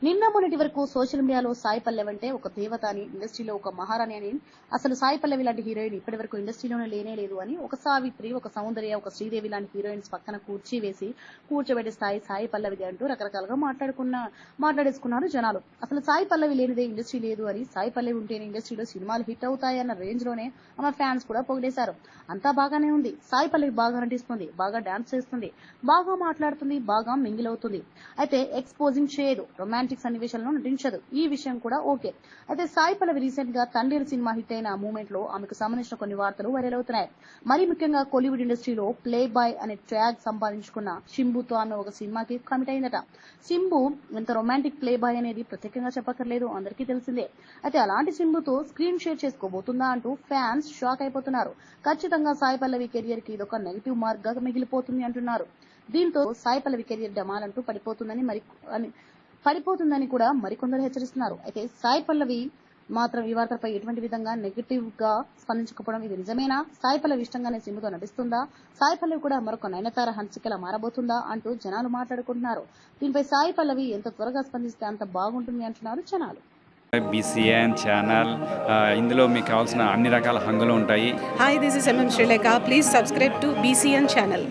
నిన్న మొన్నటి వరకు సోషల్ మీడియాలో సాయి పల్లవి అంటే ఒక దేవత అని, ఇండస్ట్రీలో ఒక మహారాణి అని, అసలు సాయి పల్లవి లాంటి హీరోయిన్ ఇప్పటి వరకు ఇండస్ట్రీలోనే లేనే లేదు అని, ఒక సావిత్రి, ఒక సౌందర్య, ఒక శ్రీదేవి లాంటి హీరోయిన్స్ పక్కన కూర్చోబెట్టే స్థాయి సాయి పల్లవిది అంటూ రకరకాలుగా మాట్లాడేసుకున్నారు జనాలు. అసలు సాయి పల్లవి లేనిదే ఇండస్ట్రీ లేదు అని, సాయి పల్లవి ఉంటేనే ఇండస్ట్రీలో సినిమాలు హిట్ అవుతాయన్న రేంజ్ లోనే ఆమె ఫ్యాన్స్ కూడా పొగిడేశారు. అంతా బాగానే ఉంది. సాయి పల్లవి బాగా నటిస్తుంది, బాగా డాన్స్ చేస్తుంది, బాగా మాట్లాడుతుంది, బాగా మింగిల్ అవుతుంది. అయితే ఎక్స్పోజింగ్ చేయదు, రొమాంటిక్ సన్నివేశాలను నటించదు. ఈ విషయం కూడా ఓకే. అయితే సాయి పల్లవి రీసెంట్ గా తండ్రి సినిమా హిట్ అయిన మూమెంట్ లో ఆమెకు సంబంధించిన కొన్ని వార్తలు వైరల్ అవుతున్నాయి. మరీ ముఖ్యంగా కోలీవుడ్ ఇండస్ట్రీలో ప్లే బాయ్ అనే ట్యాగ్ సంపాదించుకున్న శింబుతో ఆమె ఒక సినిమాకి కమిట్ అయిందట. శింబు ఎంత రొమాంటిక్ ప్లే బాయ్ అనేది ప్రత్యేకంగా చెప్పక్కర్లేదు, అందరికీ తెలిసిందే. అయితే అలాంటి శింబుతో స్క్రీన్ షేర్ చేసుకోబోతుందా అంటూ ఫ్యాన్స్ షాక్ అయిపోతున్నారు. ఖచ్చితంగా సాయి పల్లవి కెరియర్ కి ఇదొక నెగిటివ్ మార్క్ గా మిగిలిపోతుంది అంటున్నారు. దీంతో సాయి పల్లవి కెరియర్ డమాలంటూ పడిపోతుందని కూడా మరికొందరు హెచ్చరిస్తున్నారు. అయితే సాయి పల్లవి మాత్రం ఈ వార్తపై ఎటువంటి విధంగా నెగిటివ్ గా స్పందించకపోవడం ఇది నిజమేనా? సాయి పల్లవి ఇష్టంగానే సినిమాతో నటిస్తుందా? సాయి పల్లవి కూడా మరొక నయనతార హన్సికలా మారబోతుందా అంటూ జనాలు మాట్లాడుకుంటున్నారు. దీనిపై సాయి పల్లవి ఎంత త్వరగా స్పందిస్తే అంత బాగుంటుంది అంటున్నారు జనాలు. బీసీఎన్ ఛానల్ ఇందులో మీకు కావాల్సిన అన్ని రకాల హంగులు ఉంటాయి. Hi, this is MM Sri Lanka. Please subscribe to BCN channel.